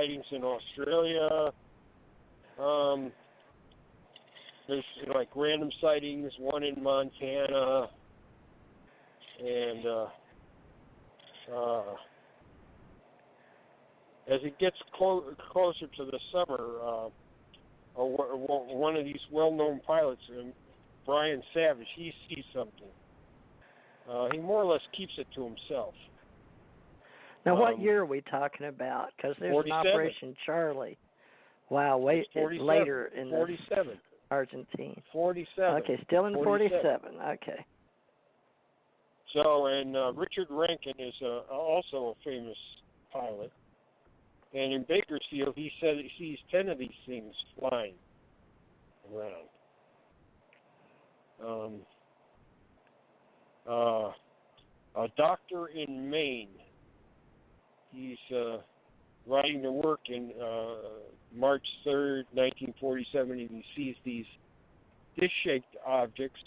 sightings in Australia. There's like random sightings, one in Montana, and as it gets closer to the summer, one of these well-known pilots, Brian Savage, he sees something. He more or less keeps it to himself. Now, what year are we talking about? Because there's 47. an Operation Charlie. Wow, later in 47. Argentine. 47. Okay, still in 47. Okay. So, and Richard Rankin is also a famous pilot. And in Bakersfield, he said he sees 10 of these things flying around. A doctor in Maine, he's riding to work in March 3rd, 1947, and he sees these dish-shaped objects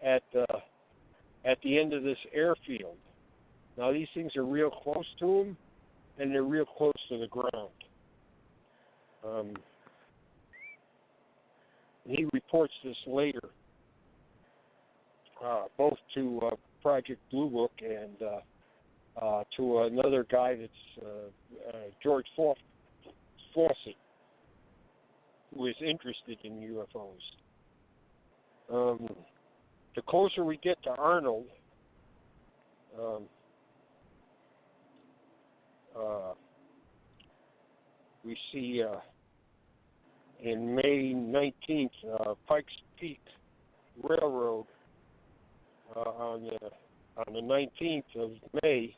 at the end of this airfield. Now, these things are real close to him, and they're real close to the ground. He reports this later, both to Project Blue Book and to another guy that's George Fawcett, who is interested in UFOs. The closer we get to Arnold, we see in May 19th, Pikes Peak Railroad on the 19th of May.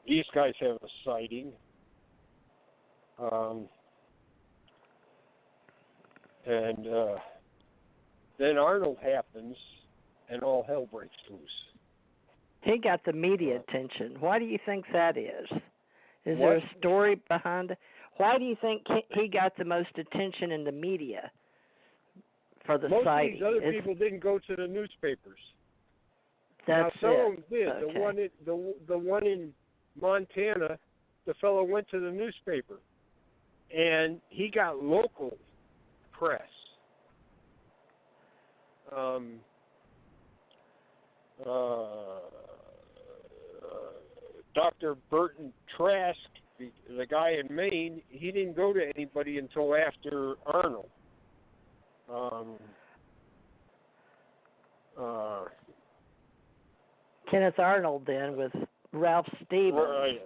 These guys have a sighting. And then Arnold happens, and all hell breaks loose. He got the media attention. Why do you think that is? Is there a story behind it? Why do you think he got the most attention in the media for the sighting? Most of these other people didn't go to the newspapers. That's now, some of them did. Okay. The one in Montana, the fellow went to the newspaper, and he got local press. Dr. Burton Trask, the guy in Maine, he didn't go to anybody until after Arnold. Kenneth Arnold, then, with Ralph Stevens. Right.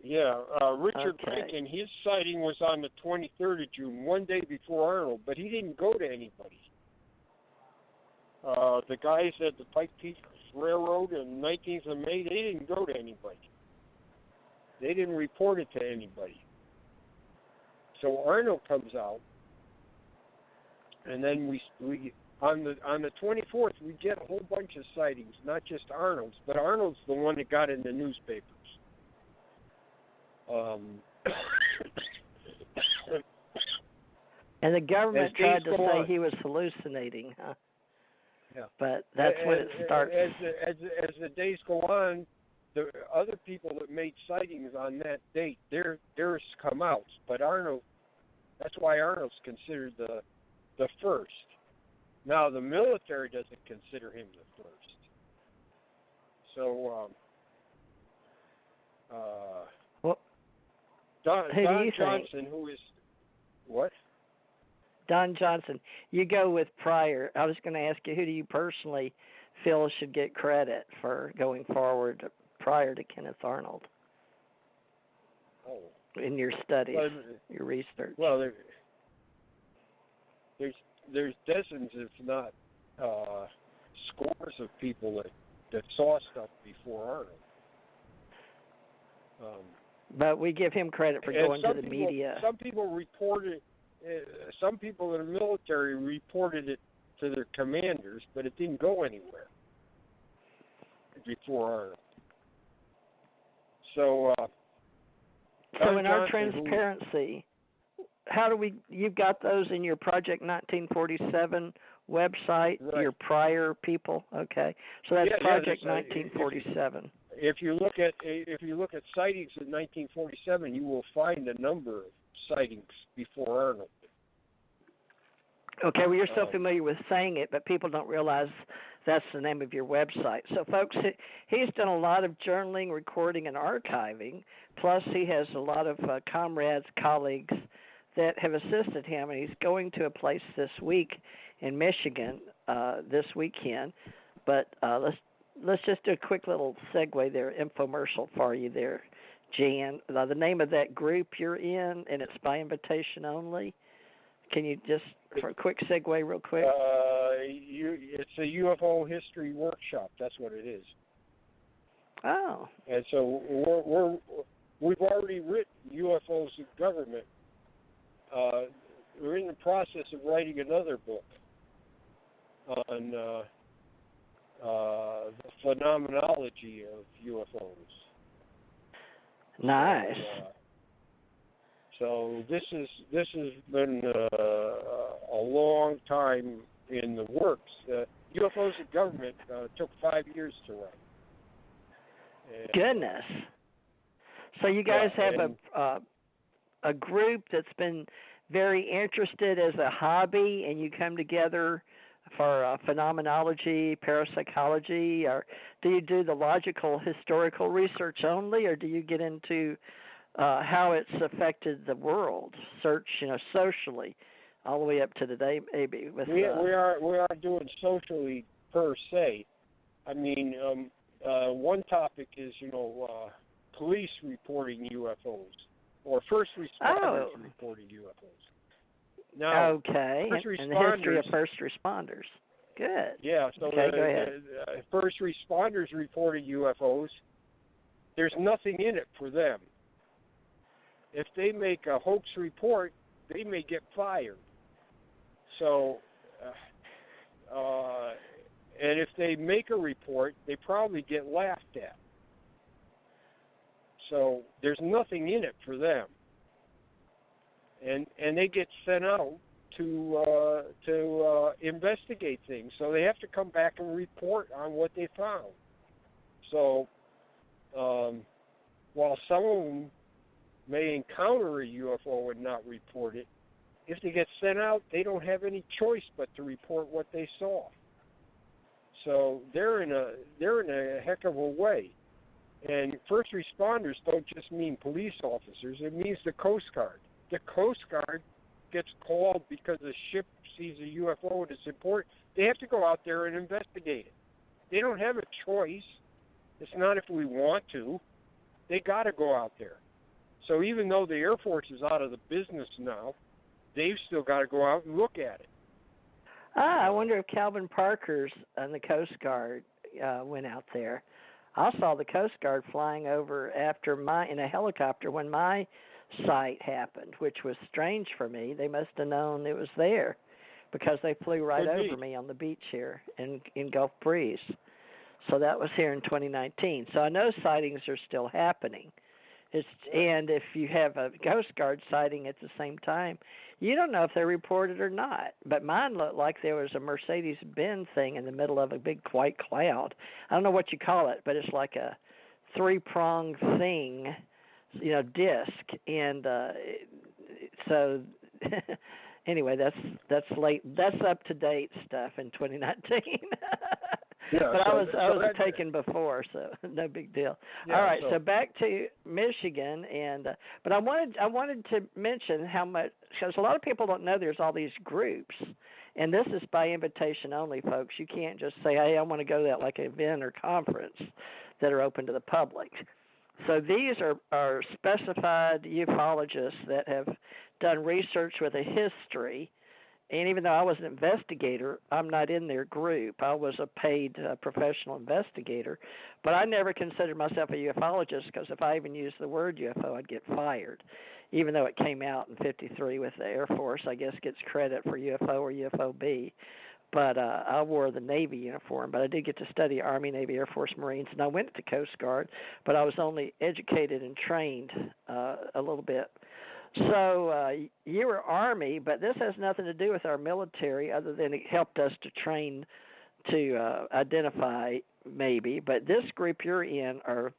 Yeah, Richard Rankin, his sighting was on the 23rd of June, one day before Arnold, but he didn't go to anybody. The guys at the Pike Peak Railroad on the 19th of May, they didn't go to anybody. They didn't report it to anybody. So Arnold comes out, and then we on the 24th we get a whole bunch of sightings, not just Arnold's, but Arnold's the one that got in the newspapers. And the government tried to say he was hallucinating, huh? Yeah. But that's when it starts. As the days go on, the other people that made sightings on that date, theirs come out. But Arnold, that's why Arnold's considered the first. Now the military doesn't consider him the first. So Don Johnson, who is what? Don Johnson. You go with Pryor. I was going to ask you, who do you personally feel should get credit for going forward prior to Kenneth Arnold? Oh. In your studies, your research. Well, there's dozens, if not scores of people that saw stuff before Arnold. But we give him credit for going to the media. Some people reported. Some people in the military reported it to their commanders, but it didn't go anywhere before Arnold. So in our transparency, how do we? You've got those in your Project 1947 website, Right. your prior people? Okay. So that's Project there's 1947. If you look at sightings in 1947, you will find a number of sightings before Arnold. Okay, well, you're so familiar with saying it, but people don't realize that's the name of your website. So, folks, he's done a lot of journaling, recording, and archiving. Plus, he has a lot of comrades, colleagues that have assisted him, and he's going to a place this week in Michigan this weekend. But let's just do a quick little segue there, infomercial for you there, Jan. The name of that group you're in, and it's by invitation only. Can you just, for a quick segue real quick? It's a UFO history workshop. That's what it is. Oh. And so we've already written UFOs in government. We're in the process of writing another book on the phenomenology of UFOs. Nice. So this has been a long time in the works. UFOs in government took 5 years to write. And, goodness. So you guys have a group that's been very interested as a hobby, and you come together for phenomenology, parapsychology, or do you do the logical historical research only, or do you get into how it's affected the world, socially, all the way up to today, maybe? We are doing socially per se. I mean, one topic is police reporting UFOs or first responders reporting UFOs. Now, okay, and the history of first responders. Good. Yeah. So okay, go ahead. First responders reporting UFOs. There's nothing in it for them. If they make a hoax report, they may get fired. So, and if they make a report, they probably get laughed at. So there's nothing in it for them, and they get sent out to investigate things. So they have to come back and report on what they found. So while some of them may encounter a UFO and not report it, if they get sent out, they don't have any choice but to report what they saw. So they're in a heck of a way. And first responders don't just mean police officers; it means the Coast Guard. The Coast Guard gets called because a ship sees a UFO and it's important. They have to go out there and investigate it. They don't have a choice. It's not if we want to. They got to go out there. So even though the Air Force is out of the business now, they've still got to go out and look at it. I wonder if Calvin Parker's and the Coast Guard went out there. I saw the Coast Guard flying over in a helicopter when my sight happened, which was strange for me. They must have known it was there because they flew right over me on the beach here in Gulf Breeze. So that was here in 2019. So I know sightings are still happening. And if you have a Coast Guard sighting at the same time, you don't know if they're reported or not. But mine looked like there was a Mercedes-Benz thing in the middle of a big white cloud. I don't know what you call it, but it's like a three-pronged thing, disc. And so anyway, that's late. That's up-to-date stuff in 2019. Yeah, but I was taken before, so no big deal. Yeah, all right, so back to Michigan, and but I wanted to mention how much, because a lot of people don't know there's all these groups, and this is by invitation only, folks. You can't just say, hey, I want to go to that like event or conference that are open to the public. So these are specified ufologists that have done research with a history. And even though I was an investigator, I'm not in their group. I was a paid professional investigator. But I never considered myself a ufologist because if I even used the word UFO, I'd get fired. Even though it came out in 1953 with the Air Force, I guess gets credit for UFO or UFOB. But I wore the Navy uniform. But I did get to study Army, Navy, Air Force, Marines, and I went to the Coast Guard. But I was only educated and trained a little bit So you were Army, but this has nothing to do with our military other than it helped us to train to identify maybe. But this group you're in are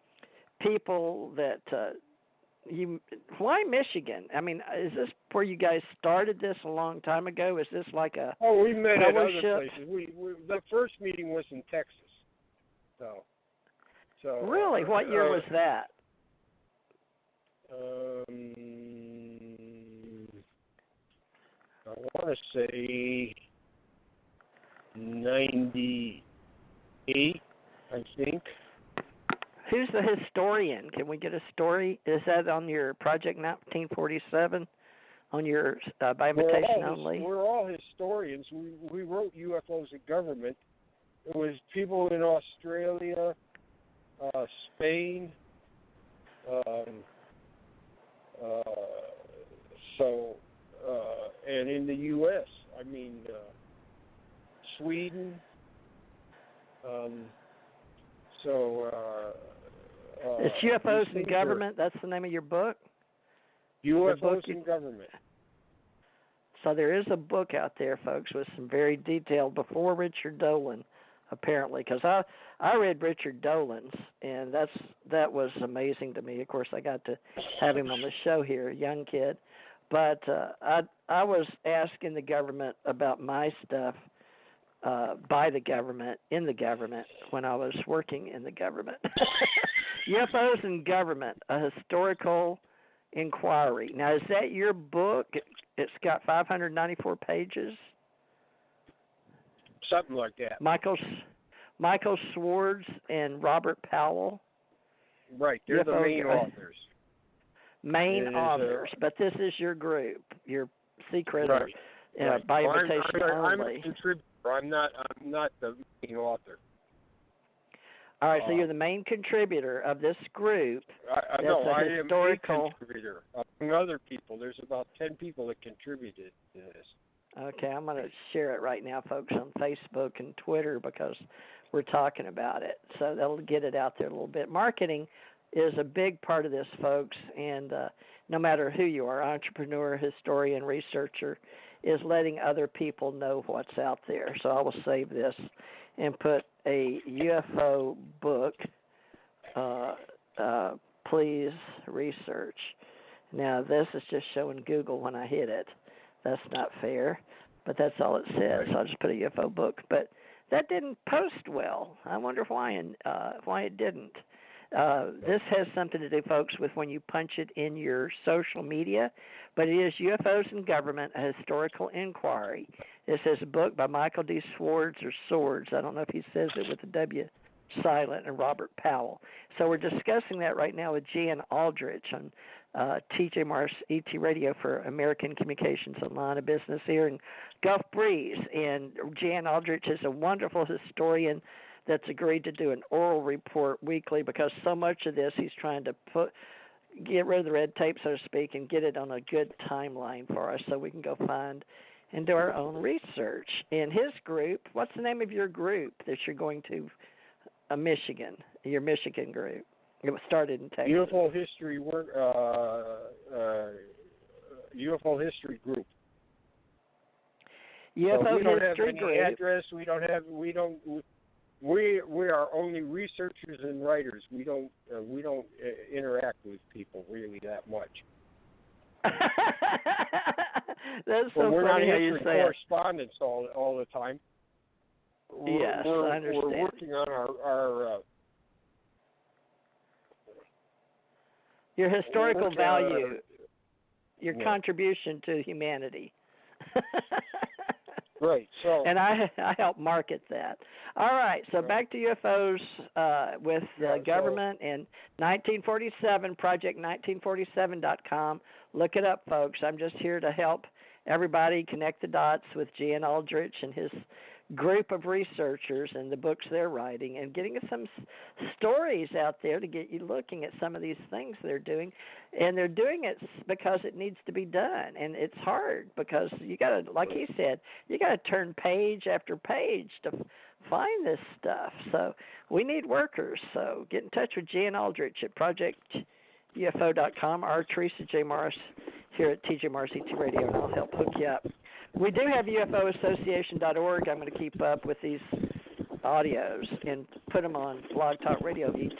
people that why Michigan? I mean, is this where you guys started this a long time ago? Is this like a we met at other fellowship? places. The first meeting was in Texas. So really, what year was that? I want to say 98, I think. Who's the historian? Can we get a story? Is that on your Project 1947? On your by invitation only? We're all historians. We wrote UFOs in Government. It was people in Australia, Spain, and in the U.S. I mean, Sweden. It's UFOs in Government. That's the name of your book? UFOs in Government. So there is a book out there, folks, with some very detailed before Richard Dolan, apparently, because I read Richard Dolan's, and that was amazing to me. Of course, I got to have him on the show here, a young kid. But I was asking the government about my stuff by the government, in the government, when I was working in the government. UFOs in Government, a historical inquiry. Now, is that your book? It's got 594 pages. Something like that. Michael Swartz and Robert Powell. Right, they're the main authors. Main authors, but this is your group, your secret, right. By invitation only. I'm a contributor. I'm not the main author. All right, so you're the main contributor of this group. I am a contributor. Among other people, there's about 10 people that contributed to this. Okay, I'm going to share it right now, folks, on Facebook and Twitter because we're talking about it. So that'll get it out there a little bit. Marketing is a big part of this, folks, and no matter who you are, entrepreneur, historian, researcher, is letting other people know what's out there. So I will save this and put a UFO book, please research. Now, this is just showing Google when I hit it. That's not fair, but that's all it says. So I'll just put a UFO book. But that didn't post well. I wonder why it didn't. This has something to do, folks, with when you punch it in your social media, but it is UFOs in Government, a historical inquiry. This is a book by Michael D. Swartz or Swords. I don't know if he says it with the W silent, and Robert Powell. So we're discussing that right now with Jan Aldrich on TJ Mars ET Radio for American Communications Online, a business here in Gulf Breeze. And Jan Aldrich is a wonderful historian that's agreed to do an oral report weekly because so much of this he's trying to get rid of the red tape, so to speak, and get it on a good timeline for us so we can go find and do our own research. In his group, what's the name of your group that you're going to Michigan, your Michigan group? It was started in Texas. UFO History UFO History Group. UFO History Group. We don't have any address. We are only researchers and writers. We don't interact with people really that much. That's so funny how you say correspondence all the time. Yes, I understand. We're working on our your historical value, your contribution to humanity. Right. So, and I help market that. All right. So back to UFOs with government in 1947, project1947.com. Look it up, folks. I'm just here to help everybody connect the dots with Jan Aldrich and his group of researchers and the books they're writing and getting some stories out there to get you looking at some of these things they're doing. And they're doing it because it needs to be done. And it's hard because you got to, like he said, you got to turn page after page to find this stuff. So we need workers. So get in touch with Jan Aldrich at Project UFO.com, or Teresa J. Morris here at TJ Morris ET Radio, and I'll help hook you up. We do have UFOassociation.org. I'm going to keep up with these audios and put them on Blog Talk Radio ET.